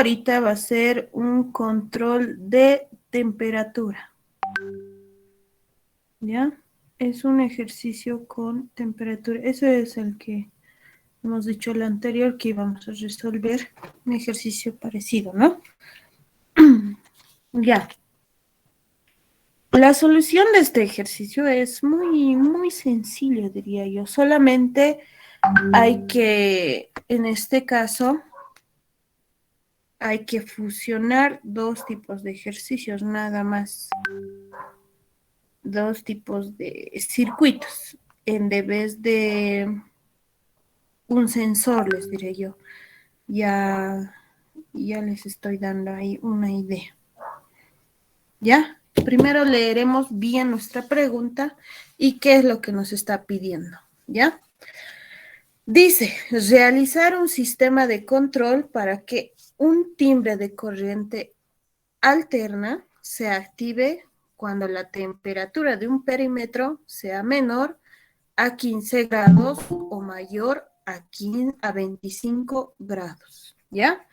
ahorita va a ser un control de temperatura. ¿Ya? Es un ejercicio con temperatura. Ese es el que hemos dicho el anterior que íbamos a resolver. Un ejercicio parecido, ¿no? Ya. La solución de este ejercicio es muy sencillo, diría yo. Solamente hay que, en este caso, hay que fusionar dos tipos de ejercicios, nada más. Dos tipos de circuitos, en vez de un sensor, les diré yo. Ya, ya les estoy dando ahí una idea. ¿Ya? Primero leeremos bien nuestra pregunta y qué es lo que nos está pidiendo. ¿Ya? Dice, realizar un sistema de control para que un timbre de corriente alterna se active cuando la temperatura de un perímetro sea menor a 15 grados o mayor a 25 grados. ¿Ya?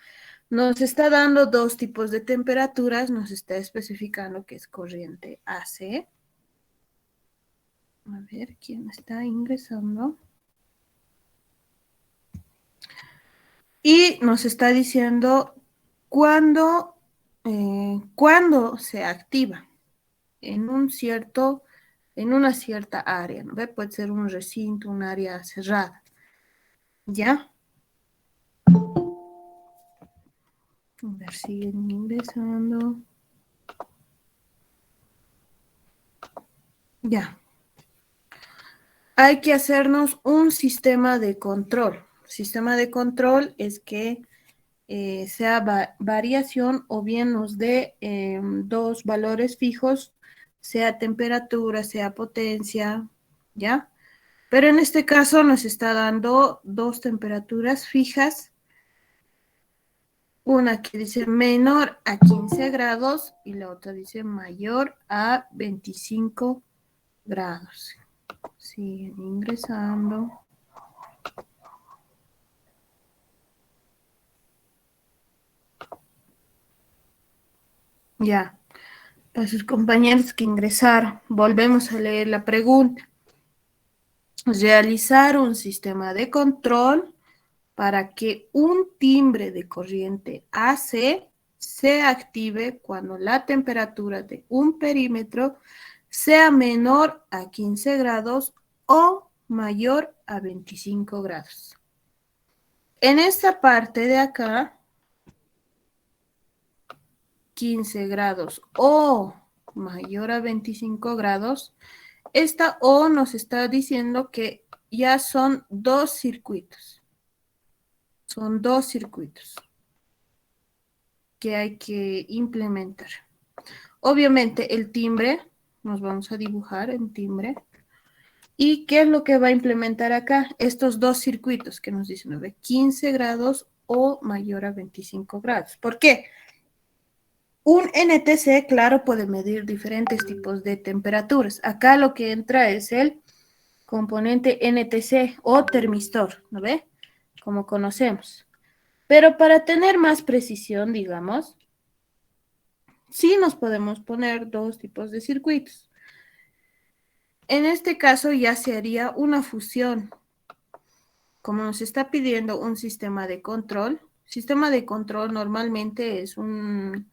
Nos está dando dos tipos de temperaturas, nos está especificando que es corriente AC. A ver, ¿quién está ingresando? Y nos está diciendo cuándo se activa en una cierta área, ¿no ve? Puede ser un recinto, un área cerrada, ¿ya? A ver, siguen ingresando. Ya. Hay que hacernos un sistema de control. Sistema de control es que sea variación o bien nos dé dos valores fijos, sea temperatura, sea potencia, ¿ya? Pero en este caso nos está dando dos temperaturas fijas, una que dice menor a 15 grados y la otra dice mayor a 25 grados. Siguen ingresando. Ya, a sus compañeros que ingresaron, volvemos a leer la pregunta. Realizar un sistema de control para que un timbre de corriente AC se active cuando la temperatura de un perímetro sea menor a 15 grados o mayor a 25 grados. En esta parte de acá, 15 grados o mayor a 25 grados, esta O nos está diciendo que ya son dos circuitos. Son dos circuitos que hay que implementar. Obviamente el timbre, nos vamos a dibujar en timbre. ¿Y qué es lo que va a implementar acá? Estos dos circuitos que nos dicen de 15 grados o mayor a 25 grados. ¿Por qué? Un NTC, claro, puede medir diferentes tipos de temperaturas. Acá lo que entra es el componente NTC o termistor, ¿no ve? Como conocemos. Pero para tener más precisión, digamos, sí nos podemos poner dos tipos de circuitos. En este caso ya se haría una fusión. Como nos está pidiendo un sistema de control normalmente es un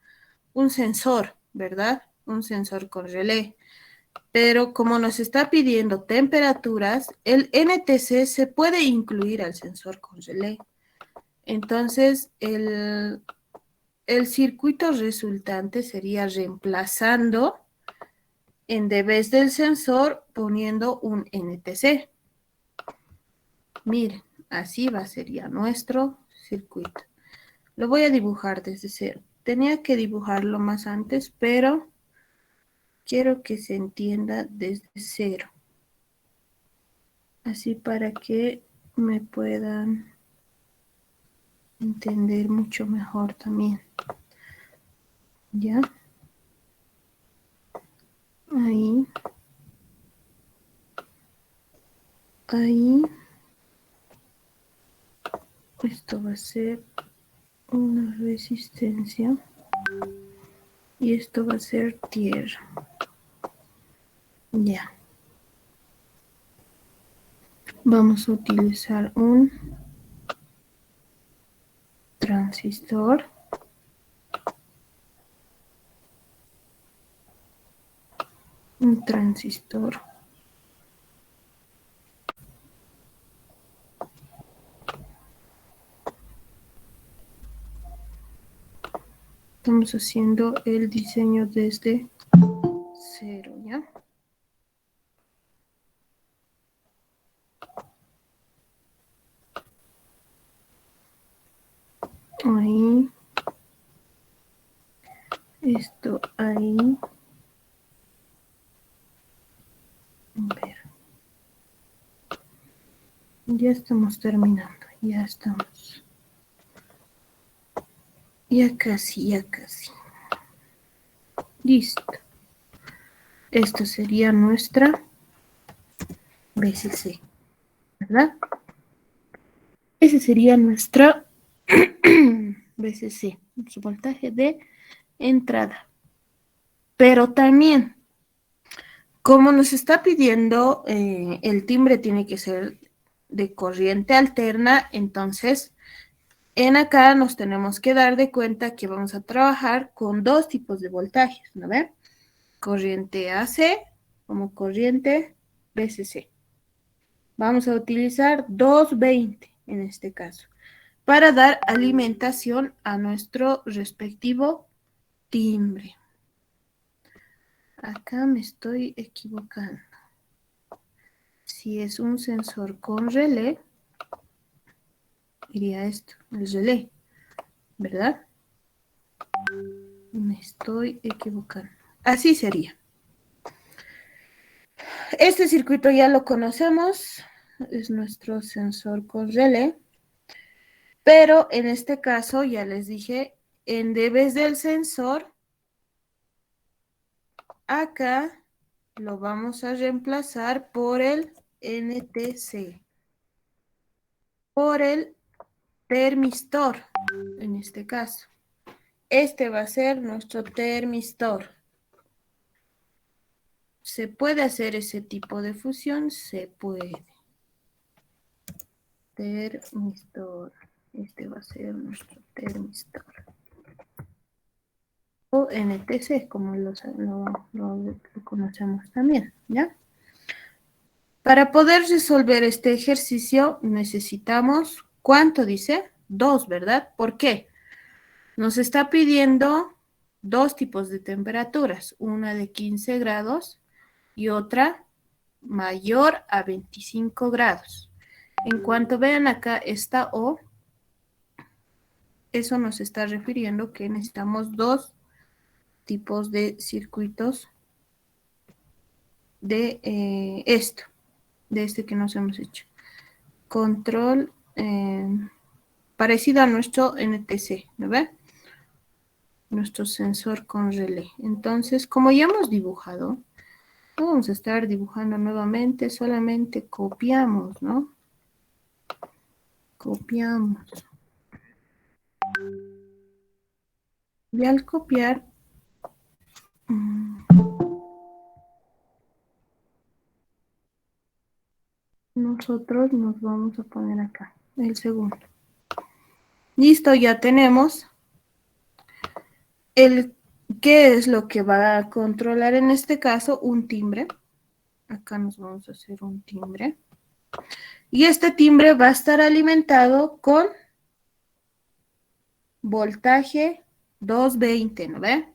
sensor, ¿verdad? Un sensor con relé. Pero como nos está pidiendo temperaturas, el NTC se puede incluir al sensor con relé. Entonces, el circuito resultante sería reemplazando en vez del sensor poniendo un NTC. Miren, así va a ser ya nuestro circuito. Lo voy a dibujar desde cero. Tenía que dibujarlo más antes, pero quiero que se entienda desde cero. Así para que me puedan entender mucho mejor también. ¿Ya? Ahí. Ahí. Esto va a ser una resistencia y esto va a ser tierra. Ya. Vamos a utilizar un transistor. Un transistor. Estamos haciendo el diseño desde cero, ¿ya? Ahí. Esto ahí. A ver. Ya estamos terminando. Ya estamos. Ya casi, ya casi. Listo. Esto sería nuestra BCC, ¿verdad? Ese sería nuestra BCC, su voltaje de entrada. Pero también, como nos está pidiendo, el timbre tiene que ser de corriente alterna, entonces en acá nos tenemos que dar de cuenta que vamos a trabajar con dos tipos de voltajes, ¿no ven? Corriente AC como corriente BCC. Vamos a utilizar 220 en este caso, para dar alimentación a nuestro respectivo timbre. Acá me estoy equivocando. Si es un sensor con relé, iría esto, el relé, ¿verdad? Me estoy equivocando. Así sería. Este circuito ya lo conocemos, es nuestro sensor con relé, pero en este caso ya les dije, en vez del sensor, acá lo vamos a reemplazar por el NTC, por el termistor, en este caso. Este va a ser nuestro termistor. ¿Se puede hacer ese tipo de fusión? Se puede. Termistor. Este va a ser nuestro termistor. O NTC, como lo conocemos también, ¿ya? Para poder resolver este ejercicio necesitamos, ¿cuánto dice? 2, ¿verdad? ¿Por qué? Nos está pidiendo dos tipos de temperaturas, una de 15 grados y otra mayor a 25 grados. En cuanto vean acá esta O, eso nos está refiriendo que necesitamos dos tipos de circuitos de esto, de este que nos hemos hecho. Control parecido a nuestro NTC, ¿no ve? Nuestro sensor con relé. Entonces, como ya hemos dibujado, no vamos a estar dibujando nuevamente, solamente copiamos, ¿no? Copiamos. Y al copiar, nosotros nos vamos a poner acá, el segundo. Listo, ya tenemos el qué es lo que va a controlar en este caso un timbre. Acá nos vamos a hacer un timbre. Y este timbre va a estar alimentado con voltaje 220, ¿no ve?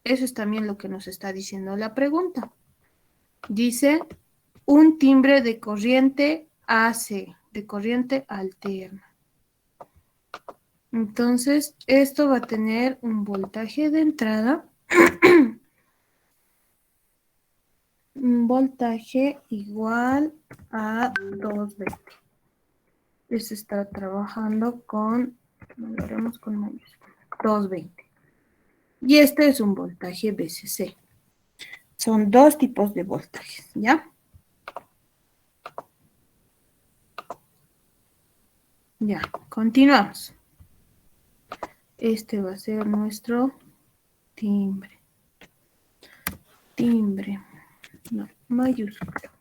Eso es también lo que nos está diciendo la pregunta. Dice un timbre de corriente AC, de corriente alterna. Entonces, esto va a tener un voltaje de entrada, un voltaje igual a 220. Este está trabajando con, lo haremos con mayúscula, 220. Y este es un voltaje VCC. Son dos tipos de voltajes, ¿ya? Ya, continuamos. Este va a ser nuestro timbre. Timbre. No, mayúscula.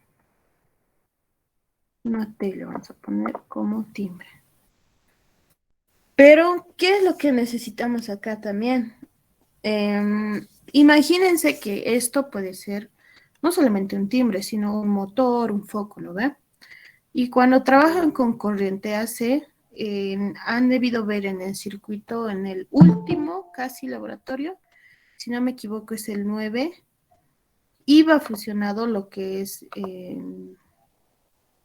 Una T le vamos a poner como timbre. Pero, ¿qué es lo que necesitamos acá también? Imagínense que esto puede ser no solamente un timbre, sino un motor, un foco, ¿no ve? Y cuando trabajan con corriente AC, han debido ver en el circuito, en el último casi laboratorio, si no me equivoco es el 9, iba fusionado lo que es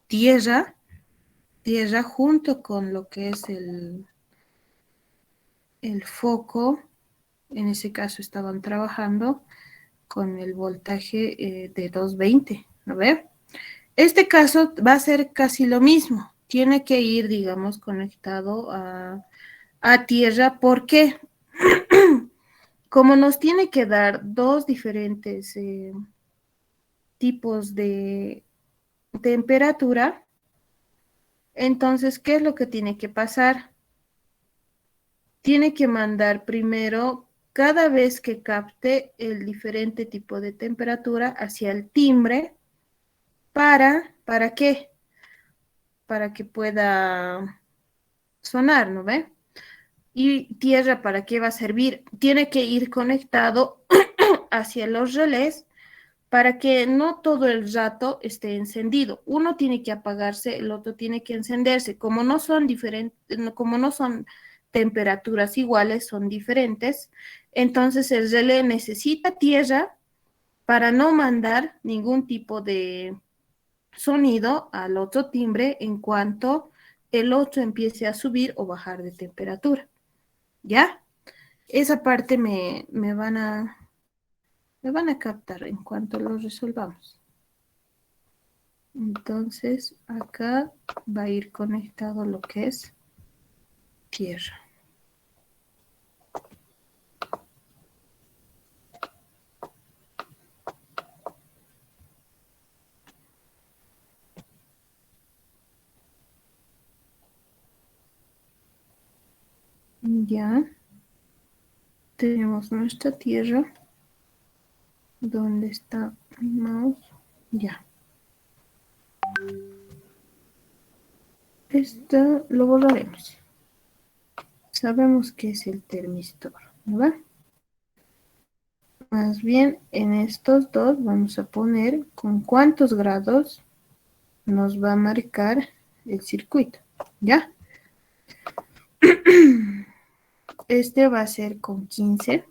tierra, tierra junto con lo que es el foco. En ese caso estaban trabajando con el voltaje de 220, ¿no ve? Este caso va a ser casi lo mismo. Tiene que ir, digamos, conectado a tierra. ¿Por qué? Como nos tiene que dar dos diferentes tipos de temperatura, entonces, ¿qué es lo que tiene que pasar? Tiene que mandar primero, cada vez que capte el diferente tipo de temperatura hacia el timbre, ¿para qué? Para que pueda sonar, ¿no ve? Y tierra, ¿para qué va a servir? Tiene que ir conectado hacia los relés para que no todo el rato esté encendido. Uno tiene que apagarse, el otro tiene que encenderse. Como no son diferentes, como no son temperaturas iguales, son diferentes, entonces el relé necesita tierra para no mandar ningún tipo de sonido al otro timbre en cuanto el otro empiece a subir o bajar de temperatura. ¿Ya? Esa parte me van a captar en cuanto lo resolvamos. Entonces, acá va a ir conectado lo que es tierra. Ya tenemos nuestra tierra. ¿Dónde está mi mouse? Ya. Esto lo borraremos. Sabemos que es el termistor, ¿verdad? Más bien, en estos dos vamos a poner con cuántos grados nos va a marcar el circuito, ¿ya? Este va a ser con 15.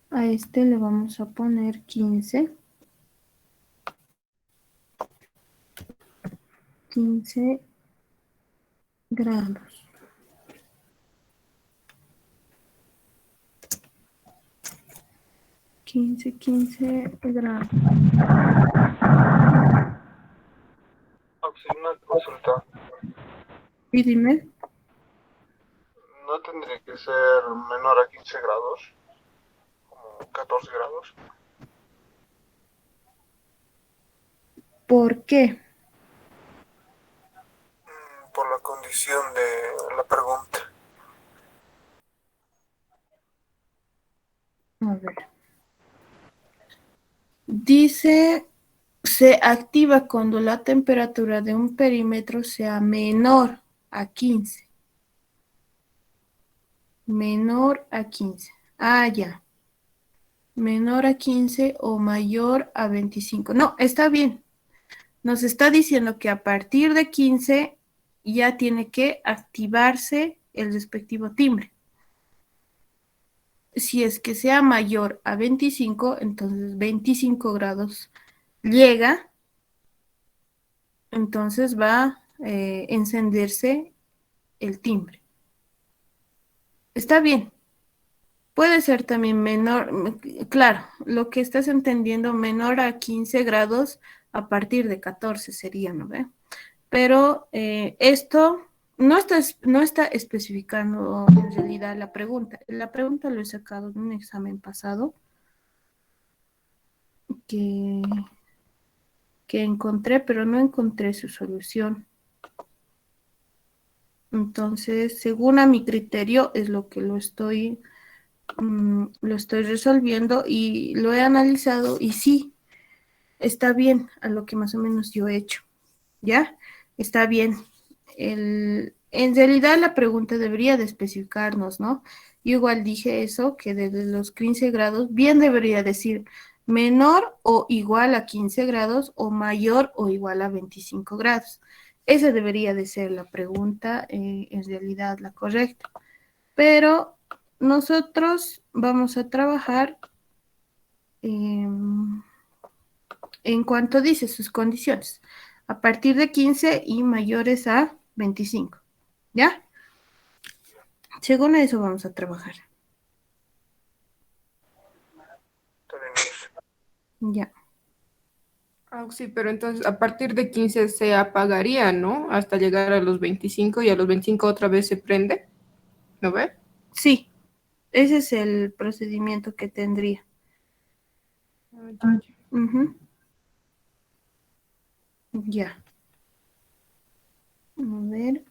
A este le vamos a poner 15. 15 grados. 15 grados. Una consulta. Y dime, ¿No tendría que ser menor a 15 grados? Como 14 grados. ¿por qué? Por la condición de la pregunta. A ver. Dice, se activa cuando la temperatura de un perímetro sea menor a 15. Menor a 15. Ah, ya. Menor a 15 o mayor a 25. No, está bien. Nos está diciendo que a partir de 15 ya tiene que activarse el respectivo timbre. Si es que sea mayor a 25, entonces 25 grados llega, entonces va a encenderse el timbre. Está bien. Puede ser también menor, claro, lo que estás entendiendo, menor a 15 grados a partir de 14 sería, ¿no ve? Pero esto no está especificando en realidad la pregunta. La pregunta lo he sacado de un examen pasado que, que encontré, pero no encontré su solución. Entonces, según a mi criterio, es lo que lo estoy resolviendo y lo he analizado y sí, está bien a lo que más o menos yo he hecho, ¿ya? Está bien. En realidad la pregunta debería de especificarnos, ¿no? Yo igual dije eso, que desde los 15 grados, bien debería decir menor o igual a 15 grados o mayor o igual a 25 grados. Esa debería de ser la pregunta, en realidad la correcta. Pero nosotros vamos a trabajar en cuanto dice sus condiciones, a partir de 15 y mayores a 25, ¿ya? Según eso vamos a trabajar. Está bien, Miss. Ya. Ah, sí, pero entonces a partir de 15 se apagaría, ¿no? Hasta llegar a los 25 y a los 25 otra vez se prende, ¿no ve? Sí, ese es el procedimiento que tendría. Ah, ya, ya. Ujú. Ya. A ver,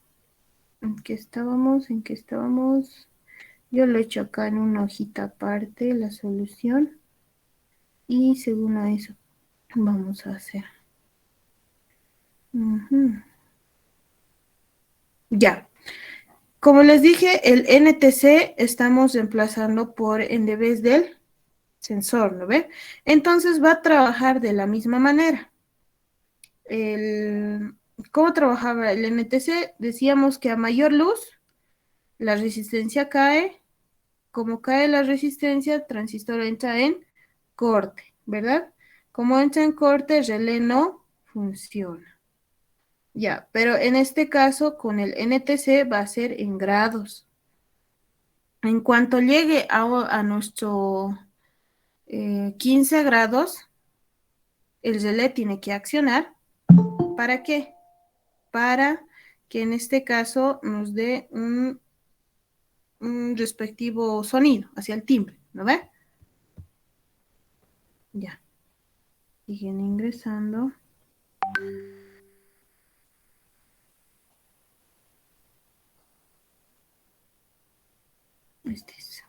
¿en qué estábamos? ¿En qué estábamos? Yo lo he hecho acá en una hojita aparte, la solución. Y según a eso, vamos a hacer. Ujú. Ya. Como les dije, el NTC estamos reemplazando por en vez del sensor, ¿no ve? Entonces va a trabajar de la misma manera. El, ¿Cómo trabajaba el NTC? Decíamos que a mayor luz, la resistencia cae. Como cae la resistencia, el transistor entra en corte, ¿verdad? Como entra en corte, el relé no funciona. Ya, pero en este caso, con el NTC va a ser en grados. En cuanto llegue a nuestro 15 grados, el relé tiene que accionar. ¿Para qué? Para que en este caso nos dé un respectivo sonido hacia el timbre, ¿no ve? Ya, siguen ingresando. Este es.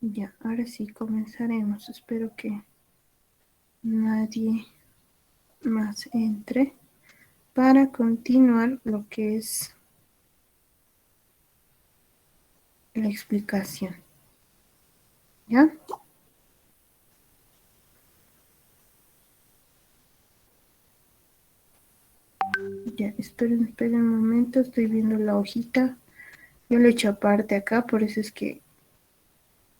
Ya, ahora sí comenzaremos. Espero que nadie más entre para continuar lo que es la explicación. ¿Ya? Ya, esperen un momento, estoy viendo la hojita. Yo lo he hecho aparte acá, por eso es que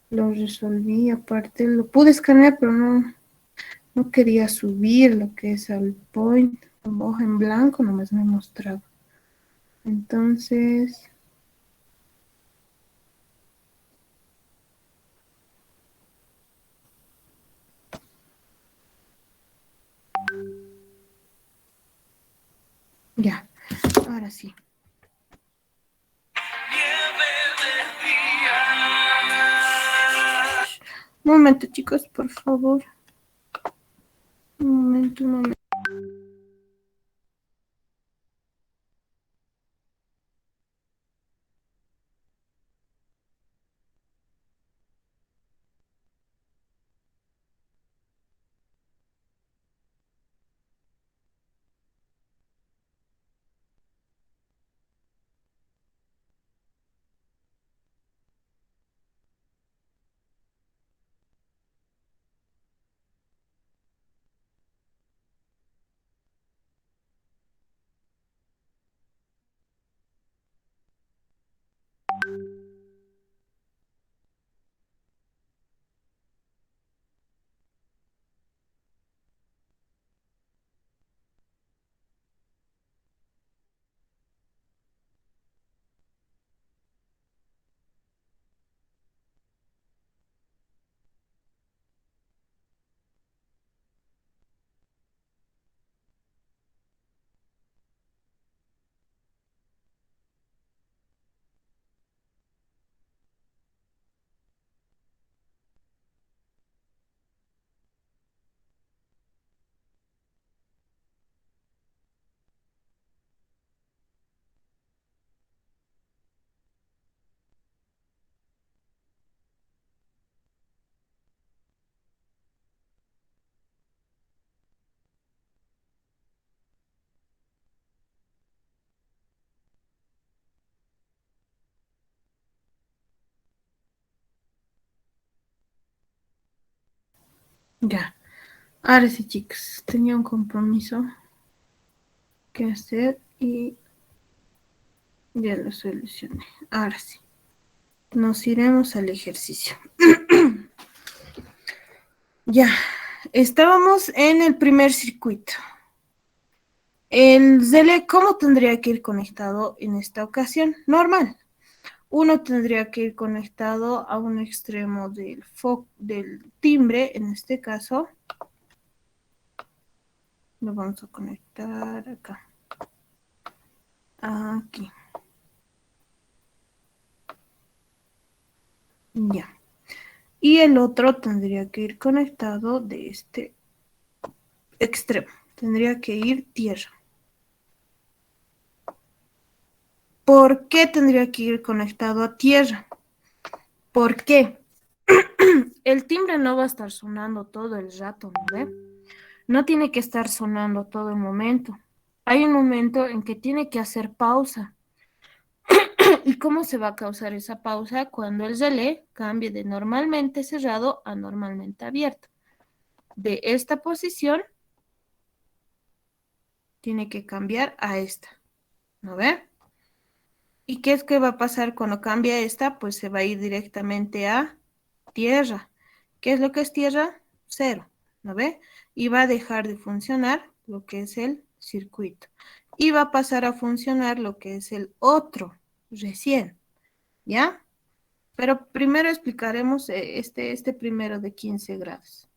lo resolví aparte. Lo pude escanear, pero no quería subir lo que es al point. Como hoja en blanco, nomás me mostraba. Entonces, ya, ahora sí. Un momento, chicos, por favor. Un momento, un momento. Ya. Ahora sí, chicos, tenía un compromiso que hacer y ya lo solucioné. Ahora sí, nos iremos al ejercicio. Ya, estábamos en el primer circuito. El ZL, ¿cómo tendría que ir conectado en esta ocasión? Normal. Uno tendría que ir conectado a un extremo del timbre, en este caso. Lo vamos a conectar acá. Aquí. Ya. Y el otro tendría que ir conectado de este extremo. Tendría que ir tierra. ¿Por qué tendría que ir conectado a tierra? ¿Por qué? El timbre no va a estar sonando todo el rato, ¿no ve? No tiene que estar sonando todo el momento. Hay un momento en que tiene que hacer pausa. ¿Y cómo se va a causar esa pausa? Cuando el relé cambie de normalmente cerrado a normalmente abierto. De esta posición tiene que cambiar a esta, ¿no ve? ¿Y qué es que va a pasar cuando cambia esta? Pues se va a ir directamente a tierra. ¿Qué es lo que es tierra? Cero, ¿no ve? Y va a dejar de funcionar lo que es el circuito. Y va a pasar a funcionar lo que es el otro, recién, ¿ya? Pero primero explicaremos este primero de 15 grados.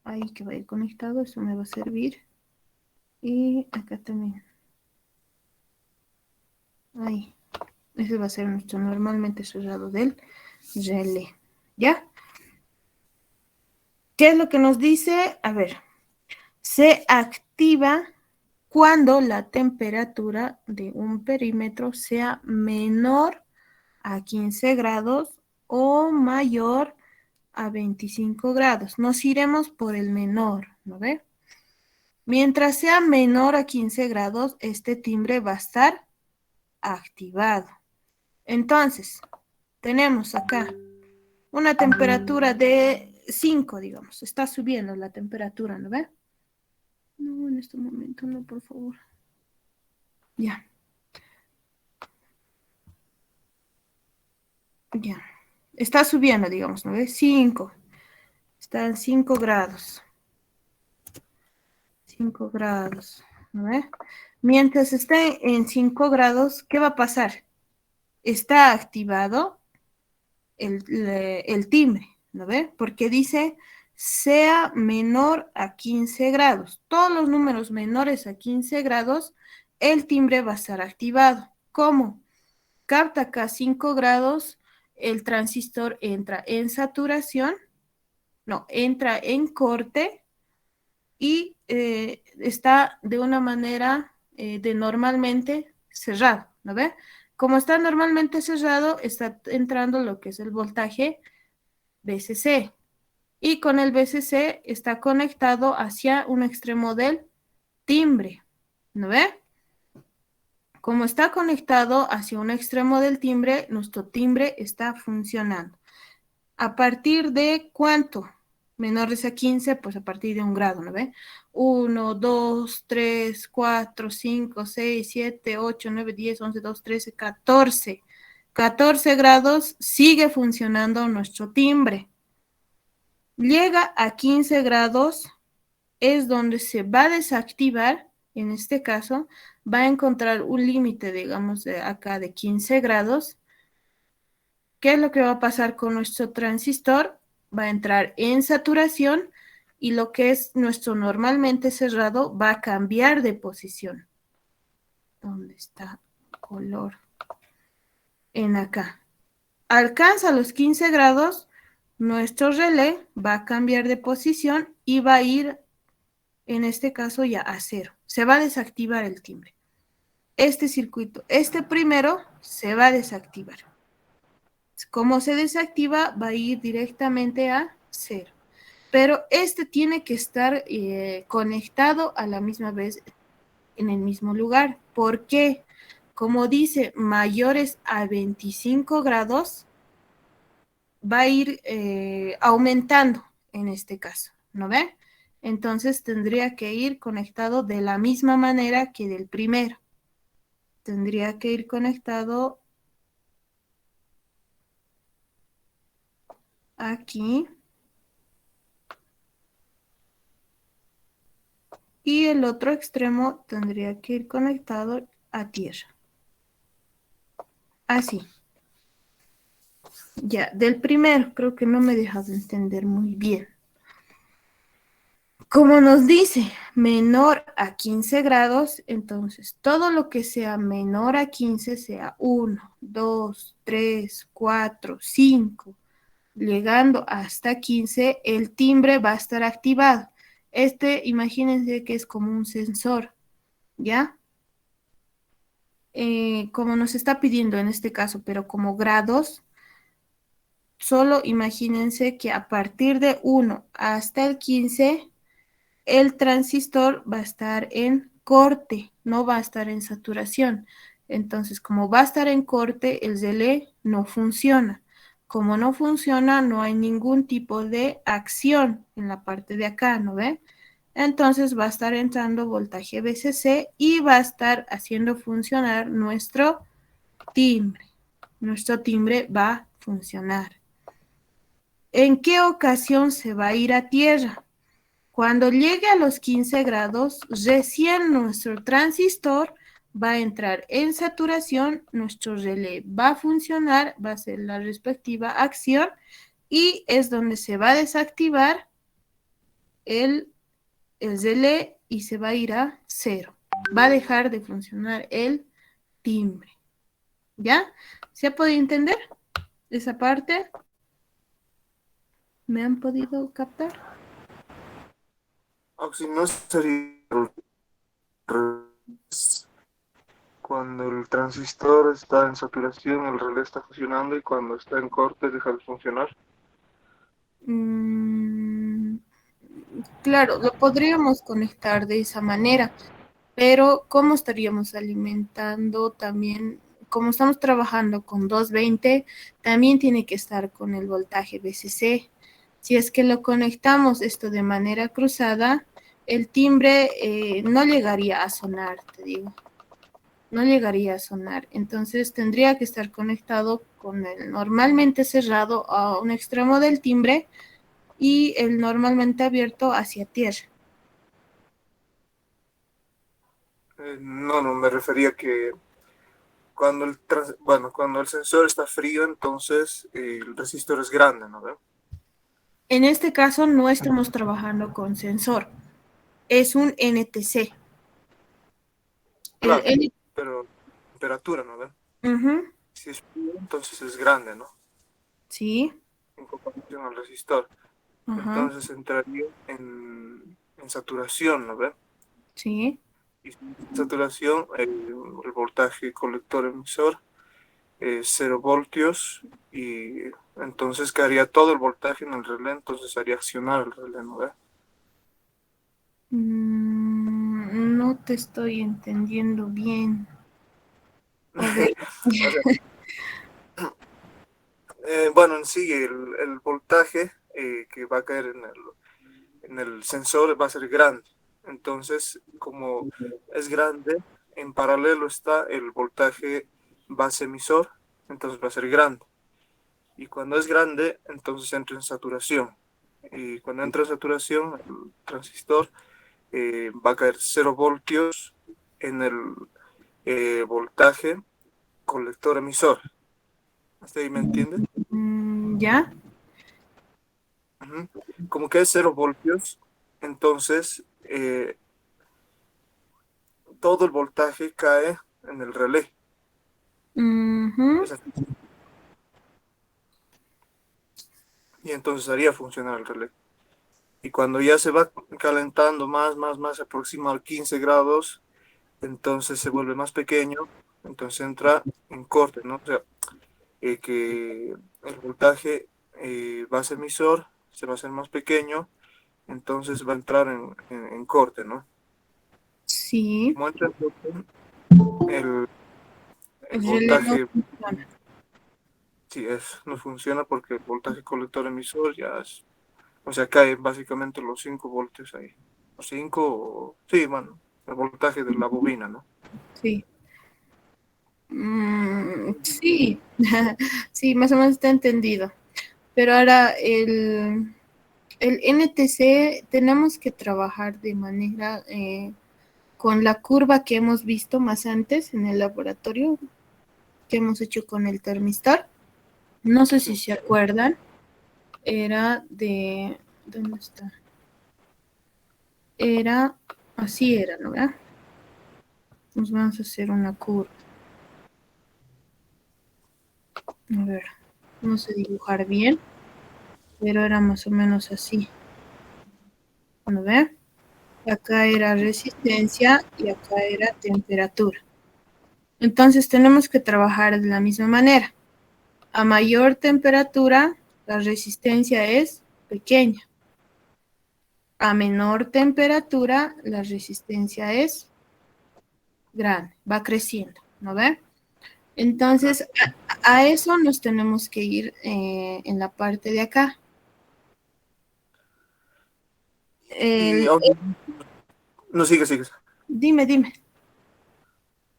Ahí que va a ir conectado, eso me va a servir. Y acá también. Ahí. Ese va a ser nuestro normalmente cerrado del relé. ¿Ya? ¿Qué es lo que nos dice? A ver, se activa cuando la temperatura de un perímetro sea menor a 15 grados o mayor a 25 grados. Nos iremos por el menor, ¿no ve? Mientras sea menor a 15 grados, este timbre va a estar activado. Entonces, tenemos acá una temperatura de 5, digamos. Está subiendo la temperatura, ¿no ve? No, en este momento no, por favor. Ya. Ya. Está subiendo, digamos, ¿no ve? 5. Está en 5 grados. 5 grados, ¿no ve? Mientras esté en 5 grados, ¿qué va a pasar? Está activado el timbre, ¿no ve? Porque dice sea menor a 15 grados. Todos los números menores a 15 grados, el timbre va a estar activado. ¿Cómo? Capta acá 5 grados, el transistor entra en saturación, no, entra en corte y está de una manera de normalmente cerrado, ¿no ve? Como está normalmente cerrado, está entrando lo que es el voltaje VCC. Y con el VCC está conectado hacia un extremo del timbre, ¿no ve? Como está conectado hacia un extremo del timbre, nuestro timbre está funcionando. ¿A partir de cuánto? Menores a 15, pues a partir de 1 grado, ¿no ve? 1, 2, 3, 4, 5, 6, 7, 8, 9, 10, 11, 12, 13, 14. 14 grados sigue funcionando nuestro timbre. Llega a 15 grados, es donde se va a desactivar, en este caso, va a encontrar un límite, digamos, de acá de 15 grados. ¿Qué es lo que va a pasar con nuestro transistor? Va a entrar en saturación y lo que es nuestro normalmente cerrado va a cambiar de posición. ¿Dónde está color? En acá. Alcanza los 15 grados, nuestro relé va a cambiar de posición y va a ir, en este caso, ya a cero. Se va a desactivar el timbre. Este circuito, este primero, se va a desactivar. Como se desactiva, va a ir directamente a cero. Pero este tiene que estar conectado a la misma vez en el mismo lugar. ¿Por qué? Como dice mayores a 25 grados, va a ir aumentando. en este caso, ¿no ve? Entonces tendría que ir conectado de la misma manera que del primero. Tendría que ir conectado aquí. Y el otro extremo tendría que ir conectado a tierra. Así. Ya, del primero creo que no me he dejado entender muy bien. Como nos dice menor a 15 grados, entonces todo lo que sea menor a 15, sea 1, 2, 3, 4, 5, llegando hasta 15, el timbre va a estar activado. Imagínense que es como un sensor, ¿ya? Como nos está pidiendo en este caso, pero como grados, solo imagínense que a partir de 1 hasta el 15, el transistor va a estar en corte, no va a estar en saturación. Entonces, como va a estar en corte, el relé no funciona. Como no funciona, no hay ningún tipo de acción en la parte de acá, ¿no ve? Entonces va a estar entrando voltaje VCC y va a estar haciendo funcionar nuestro timbre. Nuestro timbre va a funcionar. ¿En qué ocasión se va a ir a tierra? Cuando llegue a los 15 grados, recién nuestro transistor va a entrar en saturación, nuestro relé va a funcionar, va a hacer la respectiva acción y es donde se va a desactivar el relé y se va a ir a cero. Va a dejar de funcionar el timbre. ¿Ya? ¿Se ha podido entender esa parte? ¿Me han podido captar? O si no sería al revés. Cuando el transistor está en saturación, el relé está funcionando y cuando está en corte deja de funcionar. Mm, claro, lo podríamos conectar de esa manera, pero ¿cómo estaríamos alimentando también? Como estamos trabajando con 220, también tiene que estar con el voltaje VCC. Si es que lo conectamos esto de manera cruzada, el timbre no llegaría a sonar, te digo. No llegaría a sonar. Entonces tendría que estar conectado con el normalmente cerrado a un extremo del timbre y el normalmente abierto hacia tierra. No, no, me refería que cuando el sensor está frío, entonces el resistor es grande, ¿no ve? En este caso no estamos trabajando con sensor, es un NTC. El Claro, N pero temperatura, ¿no ve? Ujú, Si es frío, entonces es grande, ¿no? sí, En comparación al resistor. ajá, Entonces entraría en saturación, ¿no ve? sí. Y si en saturación, el voltaje colector emisor es 0 voltios y entonces quedaría todo el voltaje en el relé, entonces haría accionar el relé, ¿no ve? No te estoy entendiendo bien. A ver. O sea, bueno, en sí, el voltaje que va a caer en el sensor va a ser grande. Entonces, como es grande, en paralelo está el voltaje base emisor, entonces va a ser grande. Y cuando es grande, entonces entra en saturación. Y cuando entra en saturación, el transistor va a caer 0 voltios en el voltaje colector emisor. ¿Hasta ahí me entiende? ¿Ya? Ujú. Como que es 0 voltios, entonces todo el voltaje cae en el relé. Ujú. Es así. Y entonces haría funcionar el relé. Y cuando ya se va calentando más, se aproxima a 15 grados, entonces se vuelve más pequeño, entonces entra en corte, ¿no? O sea, que el voltaje base emisor se va a hacer más pequeño, entonces va a entrar en corte, ¿no? Sí. Como entra en corte, el, el El relé no voltaje, funciona. sí, no funciona porque el voltaje colector emisor ya es. O sea, cae básicamente los 5 voltios ahí. O 5, sí, bueno, el voltaje de la bobina, ¿no? Sí. Sí, sí, más o menos está entendido. Pero ahora el NTC tenemos que trabajar de manera con la curva que hemos visto más antes en el laboratorio que hemos hecho con el termistor. No sé si se acuerdan. Era de... ¿Dónde está? Era... Así era, ¿no? ¿Verdad? Nos vamos a hacer una curva. A ver, no sé dibujar bien, pero era más o menos así. ¿No ve? Acá era resistencia y acá era temperatura. Entonces tenemos que trabajar de la misma manera. A mayor temperatura, la resistencia es pequeña. A menor temperatura, la resistencia es grande, va creciendo, ¿no ve? Entonces, a eso nos tenemos que ir en la parte de acá. Y El- no, sigue. dime.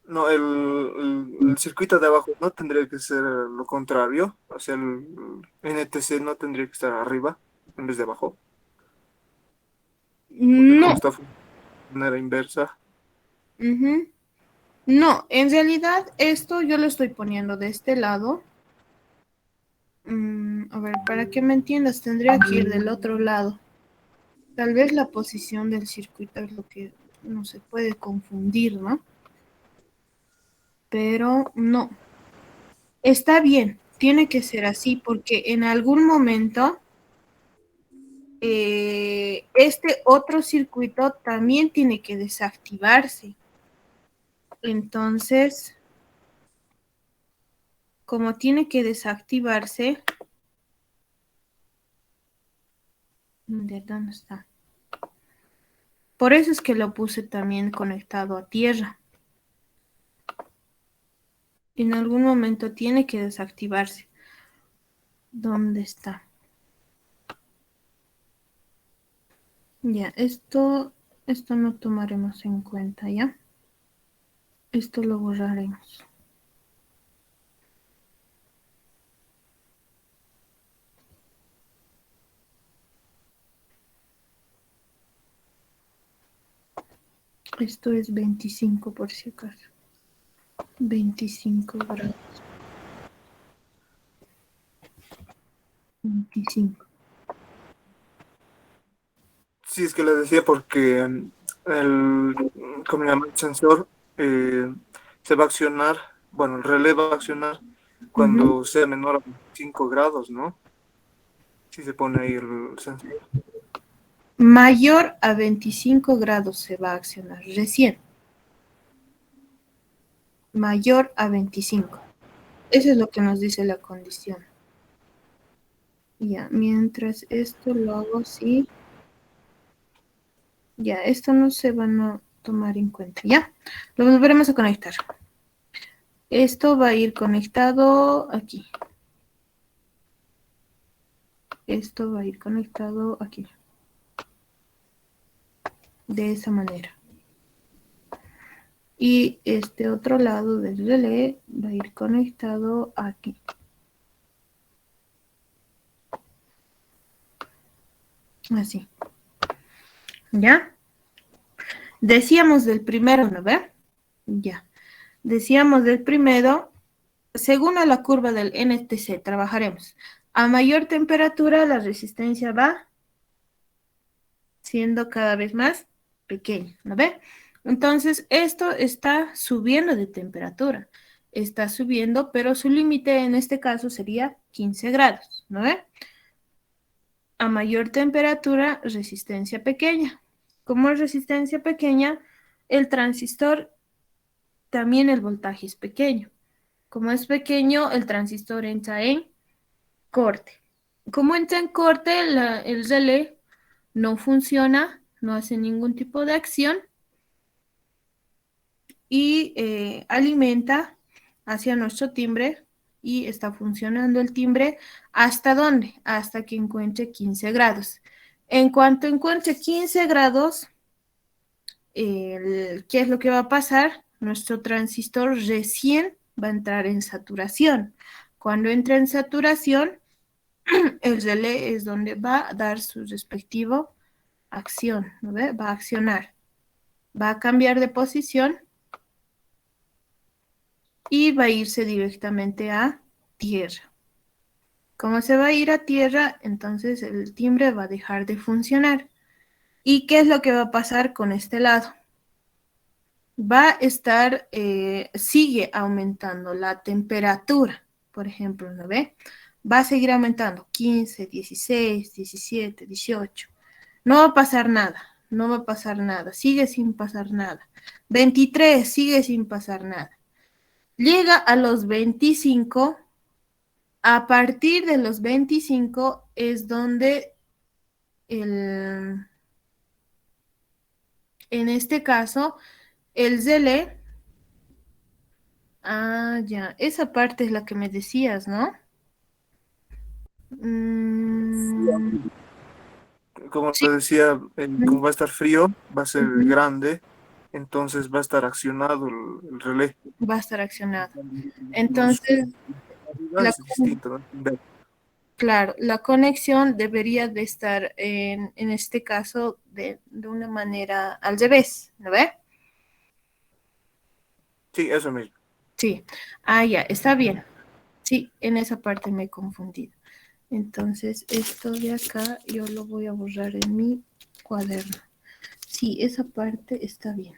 No, el circuito de abajo no tendría que ser lo contrario. O sea, el NTC no tendría que estar arriba en vez de abajo. Porque como No, está de manera inversa. ujú. No, en realidad esto yo lo estoy poniendo de este lado. A ver, para que me entiendas, tendría que ir del otro lado. Tal vez la posición del circuito es lo que no se puede confundir, ¿no? Pero no, está bien, tiene que ser así porque en algún momento este otro circuito también tiene que desactivarse. Entonces, como tiene que desactivarse, ¿de dónde está? Por eso es que lo puse también conectado a tierra. En algún momento tiene que desactivarse. ¿Dónde está? Ya, esto no tomaremos en cuenta, ¿ya? Esto lo borraremos. Esto es 25 por si acaso. 25 grados. 25. Sí, es que le decía porque como se llama? El sensor se va a accionar, bueno, el relé va a accionar Ujú. cuando sea menor a 5 grados, ¿no? Si se pone ahí el sensor. Mayor a 25 grados se va a accionar recién. Mayor a 25. Eso es lo que nos dice la condición. Ya, mientras esto lo hago así. Ya, esto no se van a tomar en cuenta. Ya, lo volveremos a conectar. Esto va a ir conectado aquí. Esto va a ir conectado aquí. De esa manera. Y este otro lado del relé va a ir conectado aquí. Así. ¿Ya? Decíamos del primero, ¿no ve? Ya. Decíamos del primero, según a la curva del NTC, trabajaremos. A mayor temperatura, la resistencia va siendo cada vez más pequeña, ¿no ve? Entonces, esto está subiendo de temperatura. Está subiendo, pero su límite en este caso sería 15 grados, ¿no ve? A mayor temperatura, resistencia pequeña. Como es resistencia pequeña, el transistor también el voltaje es pequeño. Como es pequeño, el transistor entra en corte. Como entra en corte, el relé no funciona, no hace ningún tipo de acción y alimenta hacia nuestro timbre y está funcionando el timbre. ¿Hasta dónde? Hasta que encuentre 15 grados. En cuanto encuentre 15 grados, ¿qué es lo que va a pasar? Nuestro transistor recién va a entrar en saturación. Cuando entra en saturación, el relé es donde va a dar su respectivo acción, ¿no ve? Va a accionar, va a cambiar de posición y va a irse directamente a tierra. Como se va a ir a tierra, entonces el timbre va a dejar de funcionar. ¿Y qué es lo que va a pasar con este lado? Va a estar, sigue aumentando la temperatura, por ejemplo, ¿no ve? Va a seguir aumentando, 15, 16, 17, 18. No va a pasar nada, no va a pasar nada, sigue sin pasar nada. 23, sigue sin pasar nada. Llega a los 25, a partir de los 25 es donde en este caso, el ZL, ya, esa parte es la que me decías, ¿no? Como Sí, te decía, como va a estar frío, va a ser ujú, grande, entonces va a estar accionado el relé. va a estar accionado. Los Entonces, arriba la, es distinto, ¿no? claro, la conexión debería de estar en este caso de una manera al revés, ¿no ve? Sí, eso mismo. Sí, ya, está bien. Sí, en esa parte me he confundido. Entonces, esto de acá yo lo voy a borrar en mi cuaderno. Sí, esa parte está bien.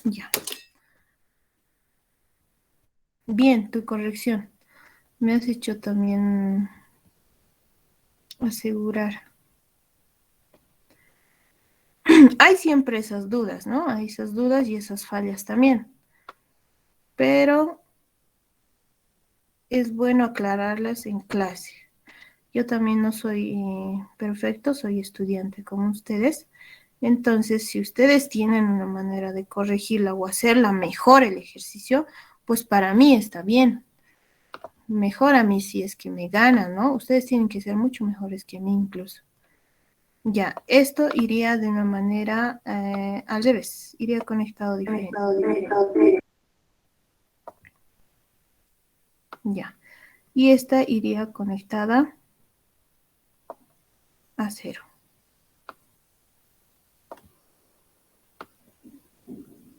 Ya. Bien, tu corrección. Me has hecho también asegurar. Hay siempre esas dudas, ¿no? Hay esas dudas y esas fallas también. Pero es bueno aclararlas en clase. Yo también no soy perfecto, soy estudiante como ustedes. Entonces, si ustedes tienen una manera de corregirla o hacerla mejor el ejercicio, pues para mí está bien. Mejor a mí si es que me ganan, ¿no? Ustedes tienen que ser mucho mejores que mí incluso. Ya, esto iría de una manera al revés, iría conectado diferente. Ya, y esta iría conectada a cero.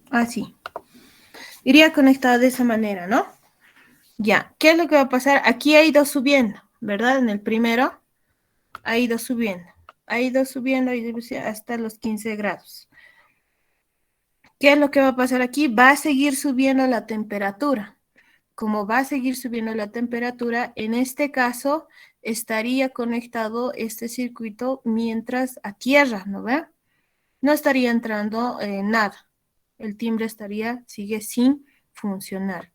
Así. Iría conectada de esa manera, ¿no? Ya, ¿qué es lo que va a pasar? Aquí ha ido subiendo, ¿verdad? En el primero ha ido subiendo, hasta los 15 grados. ¿Qué es lo que va a pasar aquí? Va a seguir subiendo la temperatura. Como va a seguir subiendo la temperatura, en este caso estaría conectado este circuito mientras a tierra, ¿no ve? No estaría entrando nada. El timbre sigue sin funcionar.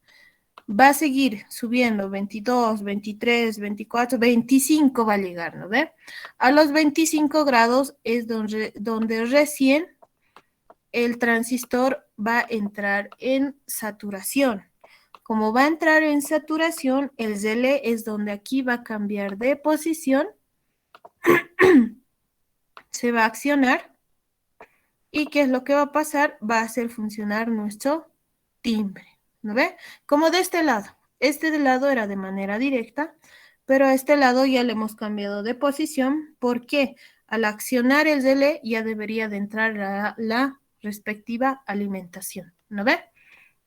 Va a seguir subiendo 22, 23, 24, 25 va a llegar, ¿no ve? A los 25 grados es donde recién el transistor va a entrar en saturación. Como va a entrar en saturación, el relé es donde aquí va a cambiar de posición, se va a accionar y ¿qué es lo que va a pasar? Va a hacer funcionar nuestro timbre, ¿no ve? Como de este lado era de manera directa, pero a este lado ya le hemos cambiado de posición porque al accionar el relé ya debería de entrar la respectiva alimentación, ¿no ve?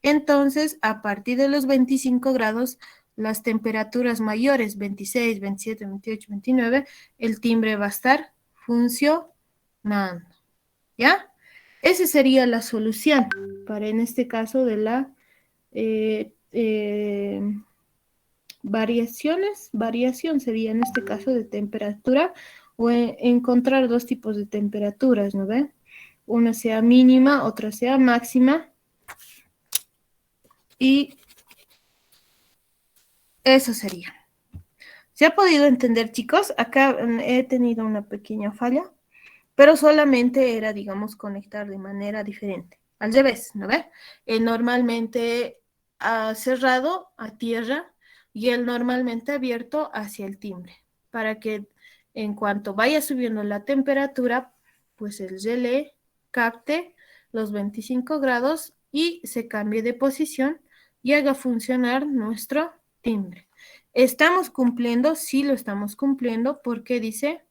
Entonces, a partir de los 25 grados, las temperaturas mayores, 26, 27, 28, 29, el timbre va a estar funcionando, ¿ya? Esa sería la solución para, en este caso, de la variación sería en este caso de temperatura o encontrar dos tipos de temperaturas, ¿no ve? Una sea mínima, otra sea máxima. Y eso sería. ¿Se ha podido entender, chicos? Acá he tenido una pequeña falla, pero solamente era, digamos, conectar de manera diferente. Al revés, ¿no ve? Normalmente cerrado a tierra y el normalmente abierto hacia el timbre, para que en cuanto vaya subiendo la temperatura, pues el relé capte los 25 grados y se cambie de posición y haga funcionar nuestro timbre. ¿Estamos cumpliendo? Sí, lo estamos cumpliendo porque dice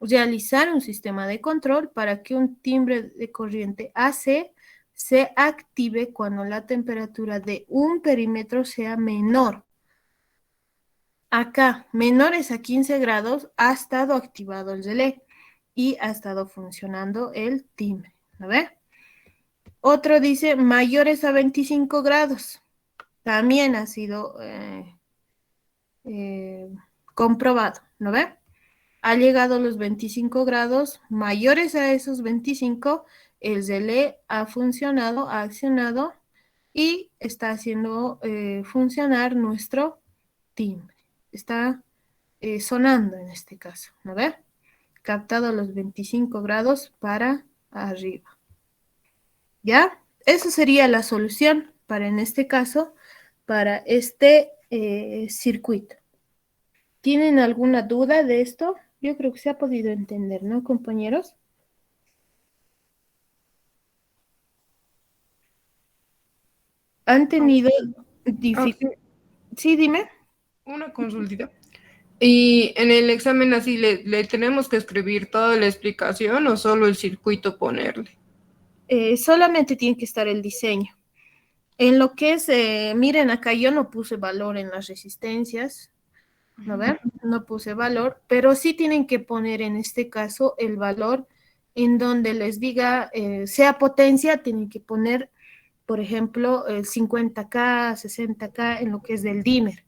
realizar un sistema de control para que un timbre de corriente AC se active cuando la temperatura de un perímetro sea menor. Acá, menores a 15 grados, ha estado activado el relé y ha estado funcionando el timbre. ¿A ver? Otro dice mayores a 25 grados. También ha sido comprobado. ¿No ve? Ha llegado a los 25 grados, mayores a esos 25, el relé ha funcionado, ha accionado y está haciendo funcionar nuestro timbre. Está sonando en este caso, ¿no ve? Captado los 25 grados para arriba. ¿Ya? Eso sería la solución para, en este caso, para este circuito. ¿Tienen alguna duda de esto? Yo creo que se ha podido entender, ¿no, compañeros? ¿Han tenido dificultades? Sí, dime. Una consultita. ¿Y en el examen así le tenemos que escribir toda la explicación o solo el circuito ponerle? Solamente tiene que estar el diseño. En lo que es, miren, acá yo no puse valor en las resistencias, ¿no ven? No puse valor, pero sí tienen que poner en este caso el valor en donde les diga, sea potencia, tienen que poner, por ejemplo, el 50K, 60K en lo que es del dimmer.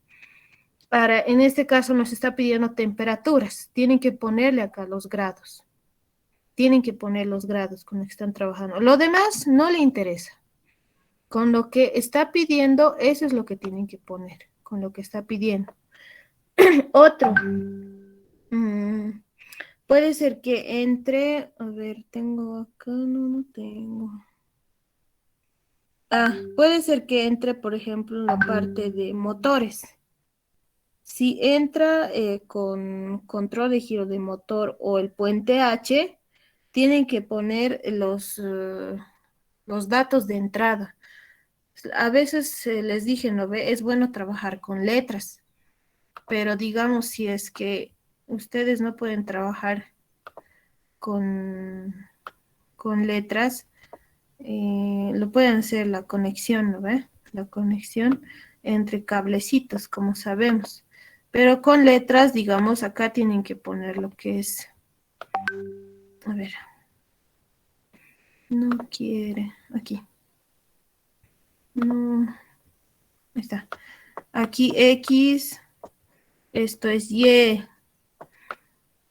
En este caso nos está pidiendo temperaturas, tienen que ponerle acá los grados. Tienen que poner los grados con lo que están trabajando. Lo demás no le interesa. Con lo que está pidiendo, eso es lo que tienen que poner, con lo que está pidiendo. Otro. Puede ser que entre, a ver, tengo acá, no tengo. Puede ser que entre, por ejemplo, en la parte de motores. Si entra con control de giro de motor o el puente H, tienen que poner los datos de entrada. A veces les dije, ¿no ve? Es bueno trabajar con letras, pero digamos si es que ustedes no pueden trabajar con letras, lo pueden hacer la conexión, ¿no ve? La conexión entre cablecitos, como sabemos. Pero con letras, digamos, acá tienen que poner lo que es. A ver. No quiere. Aquí. No. Ahí está. Aquí X. Esto es Y.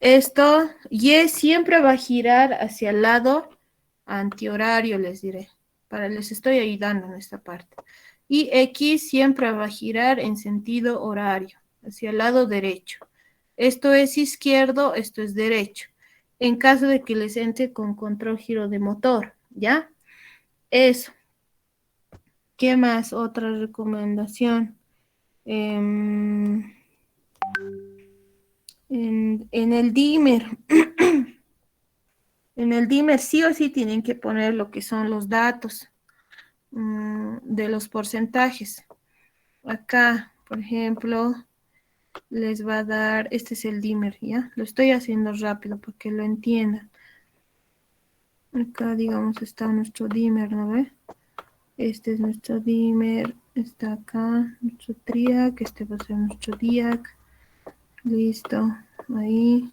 Esto, Y siempre va a girar hacia el lado antihorario, les diré. Les estoy ayudando en esta parte. Y X siempre va a girar en sentido horario, hacia el lado derecho. Esto es izquierdo, esto es derecho. En caso de que les entre con control giro de motor, ¿ya? Eso. ¿Qué más? Otra recomendación. En el dimmer. En el dimmer sí o sí tienen que poner lo que son los datos de los porcentajes. Acá, por ejemplo, les va a dar, este es el dimmer, ¿ya? Lo estoy haciendo rápido para que lo entiendan. Acá, digamos, está nuestro dimmer, ¿no ve? Este es nuestro dimmer, está acá nuestro triac, este va a ser nuestro diac. Listo, ahí.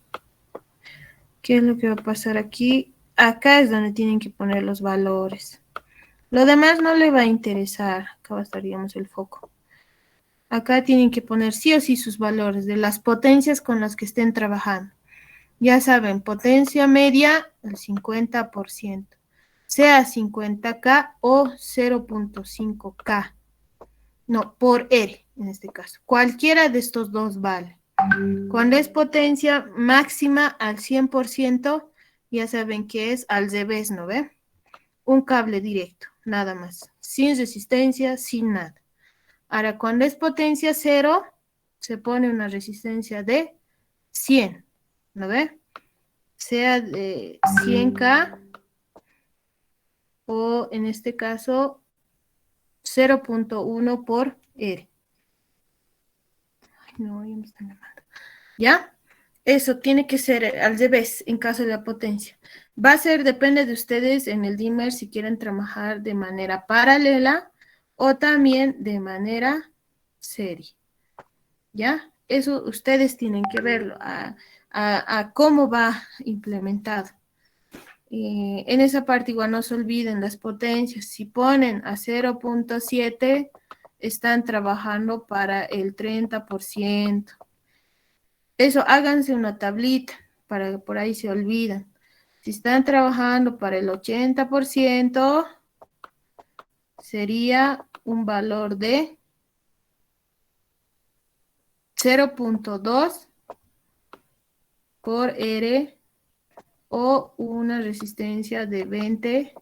¿Qué es lo que va a pasar aquí? Acá es donde tienen que poner los valores. Lo demás no le va a interesar. Acá bastaríamos el foco. Acá tienen que poner sí o sí sus valores de las potencias con las que estén trabajando. Ya saben, potencia media, el 50%. Sea 50K o 0.5K. No, por R en este caso. Cualquiera de estos dos vale. Cuando es potencia máxima al 100%, ya saben que es al revés, ¿no ve? Un cable directo, nada más. Sin resistencia, sin nada. Ahora, cuando es potencia cero, se pone una resistencia de 100, ¿no ve? Sea de 100K o en este caso 0.1 por R. Ay, no, ya me están llamando. ¿Ya? Eso tiene que ser al revés en caso de la potencia. Va a ser, depende de ustedes en el dimmer si quieren trabajar de manera paralela o también de manera serie. ¿Ya? Eso ustedes tienen que verlo, a cómo va implementado. En esa parte igual no se olviden las potencias. Si ponen a 0.7, están trabajando para el 30%. Eso, háganse una tablita para que por ahí se olvidan. Si están trabajando para el 80%, sería un valor de 0.2 por R o una resistencia de 20K.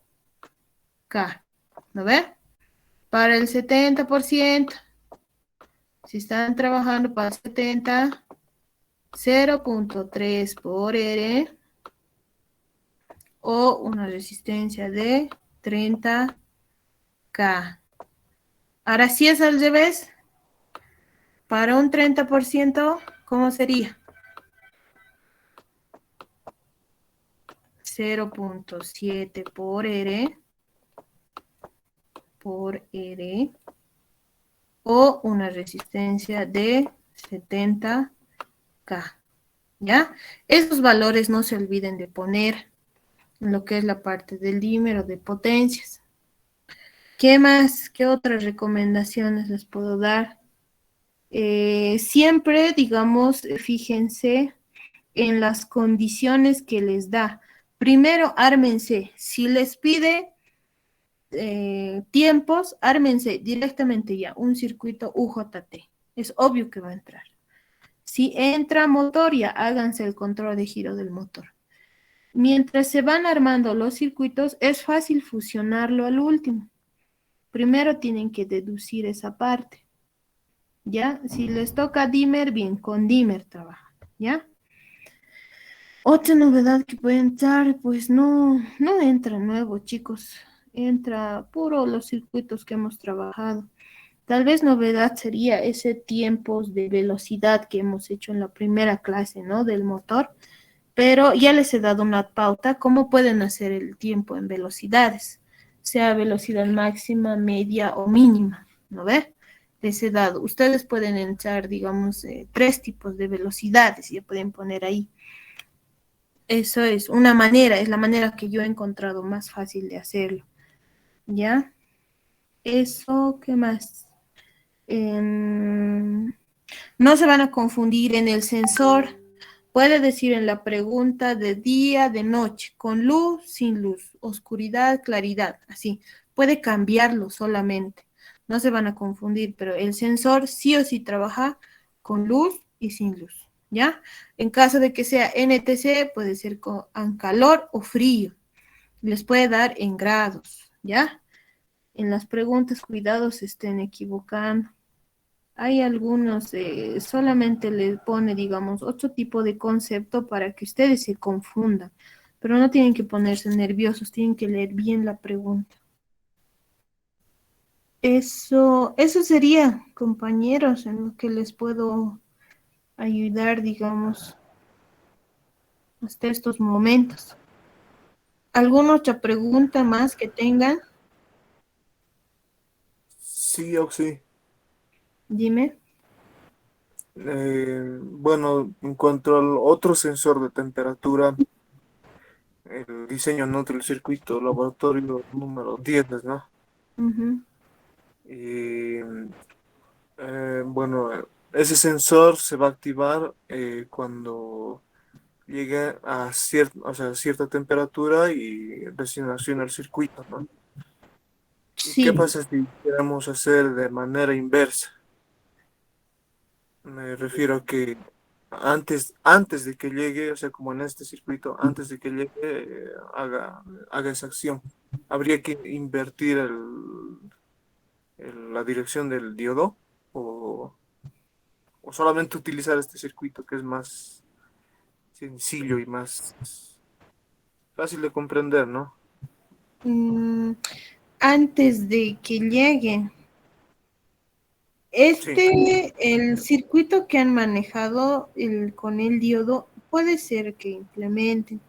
¿No ve? Para el 70%, si están trabajando para el 70, 0.3 por R o una resistencia de 30K. Ahora sí es al revés. Para un 30%, ¿cómo sería? 0.7 por R o una resistencia de 70K. ¿Ya? Esos valores no se olviden de poner en lo que es la parte del dímero de potencias. ¿Qué más? ¿Qué otras recomendaciones les puedo dar? Siempre, digamos, fíjense en las condiciones que les da. Primero, ármense. Si les pide tiempos, ármense directamente ya un circuito UJT. Es obvio que va a entrar. Si entra motor, ya háganse el control de giro del motor. Mientras se van armando los circuitos, es fácil fusionarlo al último. Primero tienen que deducir esa parte. ¿Ya? Si les toca dimmer, bien, con dimmer trabajan. ¿Ya? Otra novedad que puede entrar, pues no entra nuevo, chicos. Entra puro los circuitos que hemos trabajado. Tal vez novedad sería ese tiempos de velocidad que hemos hecho en la primera clase, ¿no? Del motor. Pero ya les he dado una pauta, cómo pueden hacer el tiempo en velocidades, sea velocidad máxima, media o mínima, ¿no ve? Les he dado. Ustedes pueden entrar, digamos, 3 tipos de velocidades, ya pueden poner ahí. Eso es una manera, es la manera que yo he encontrado más fácil de hacerlo. ¿Ya? Eso, ¿qué más? No se van a confundir en el sensor. Puede decir en la pregunta de día, de noche, con luz, sin luz, oscuridad, claridad, así. Puede cambiarlo solamente. No se van a confundir, pero el sensor sí o sí trabaja con luz y sin luz, ¿ya? En caso de que sea NTC, puede ser con calor o frío. Les puede dar en grados, ¿ya? En las preguntas, cuidado, se estén equivocando. Hay algunos, solamente le pone, digamos, otro tipo de concepto para que ustedes se confundan, pero no tienen que ponerse nerviosos, tienen que leer bien la pregunta. Eso sería, compañeros, en lo que les puedo ayudar, digamos, hasta estos momentos. ¿Alguna otra pregunta más que tengan? Sí, Oxy. Dime. Bueno, en cuanto al otro sensor de temperatura, el diseño ¿no? del circuito laboratorio número 10, ¿no? Ujú. Y bueno, ese sensor se va a activar cuando llegue a o sea, cierta temperatura y recién acciona el circuito, ¿no? ¿Y qué Sí, pasa si queremos hacer de manera inversa? Me refiero a que antes de que llegue, o sea, como en este circuito, antes de que llegue, haga esa acción. Habría que invertir la dirección del diodo o solamente utilizar este circuito que es más sencillo y más fácil de comprender, ¿no? Mm, antes de que lleguen. Sí, El circuito que han manejado con el diodo, puede ser que implementen.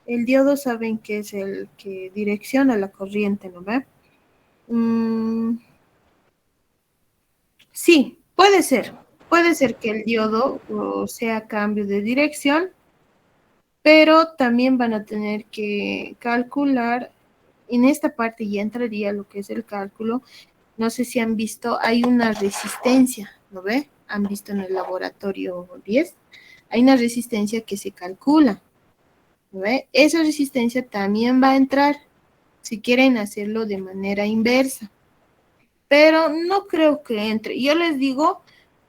El diodo saben que es el que direcciona la corriente, ¿no ve? Mm, sí, puede ser. Puede ser que el diodo sea cambio de dirección, pero también van a tener que calcular, en esta parte ya entraría lo que es el cálculo. No sé si han visto, hay una resistencia, ¿no ve? Han visto en el laboratorio 10, hay una resistencia que se calcula, ¿no ve? Esa resistencia también va a entrar si quieren hacerlo de manera inversa, pero no creo que entre. Yo les digo,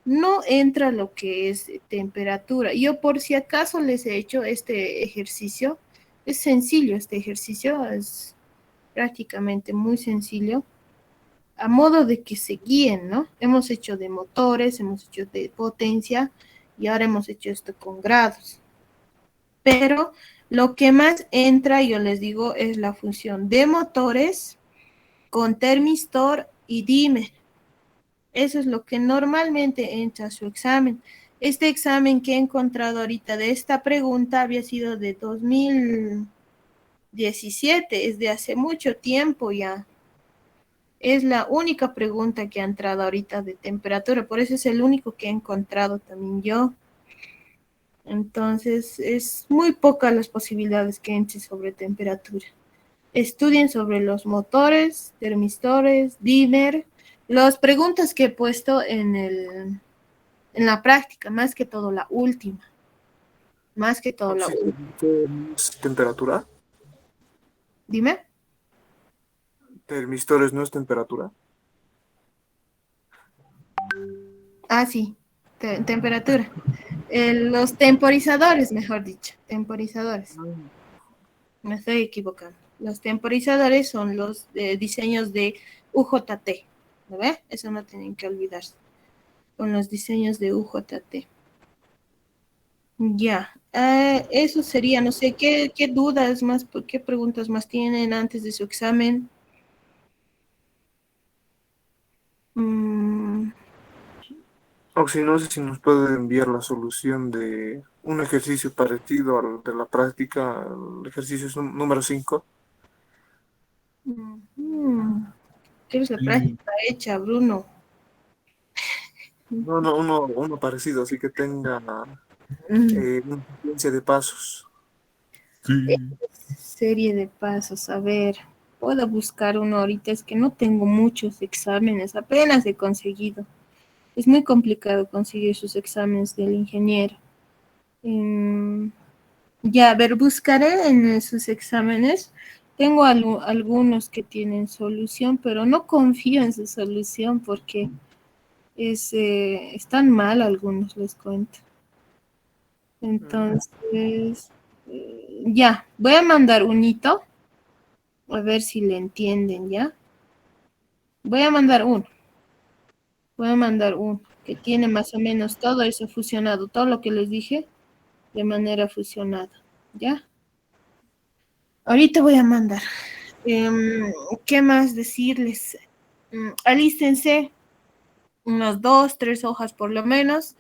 no entra lo que es temperatura. Yo por si acaso les he hecho este ejercicio, es sencillo este ejercicio, es prácticamente muy sencillo, a modo de que se guíen, ¿no? Hemos hecho de motores, hemos hecho de potencia y ahora hemos hecho esto con grados. Pero lo que más entra, yo les digo, es la función de motores con termistor y dimmer. Eso es lo que normalmente entra a su examen. Este examen que he encontrado ahorita de esta pregunta había sido de 2017, es de hace mucho tiempo ya. Es la única pregunta que ha entrado ahorita de temperatura, por eso es el único que he encontrado también yo. Entonces, es muy pocas las posibilidades que entre sobre temperatura. Estudien sobre los motores, termistores, dimmer, las preguntas que he puesto en la práctica, más que todo la última. Más que todo la última. ¿Es temperatura? Dime. ¿Termistores no es temperatura? Ah, sí, temperatura. Los temporizadores, mejor dicho, temporizadores. Me estoy equivocando. Los temporizadores son los diseños de UJT, ¿no ve? Eso no tienen que olvidarse. Con los diseños de UJT. Ya, eso sería, no sé, ¿qué dudas más, qué preguntas más tienen antes de su examen? Mm, O si no sé si nos puede enviar la solución de un ejercicio parecido al de la práctica, el ejercicio es número 5. ¿Quieres la práctica hecha, Bruno? No, no, uno parecido, así que tenga Mm, una secuencia de pasos. Sí. Serie de pasos, a ver, puedo buscar uno ahorita, es que no tengo muchos exámenes, apenas he conseguido. Es muy complicado conseguir sus exámenes del ingeniero. Em, ya, a ver, buscaré en sus exámenes. Tengo algunos que tienen solución, pero no confío en su solución porque están mal algunos, les cuento. Entonces, ya, voy a mandar un hito, a ver si le entienden, ¿ya? Voy a mandar uno, voy a mandar uno que tiene más o menos todo eso fusionado, todo lo que les dije de manera fusionada, ¿ya? Ahorita voy a mandar. ¿Qué más decirles? Alístense unos 2, 3 hojas por lo menos.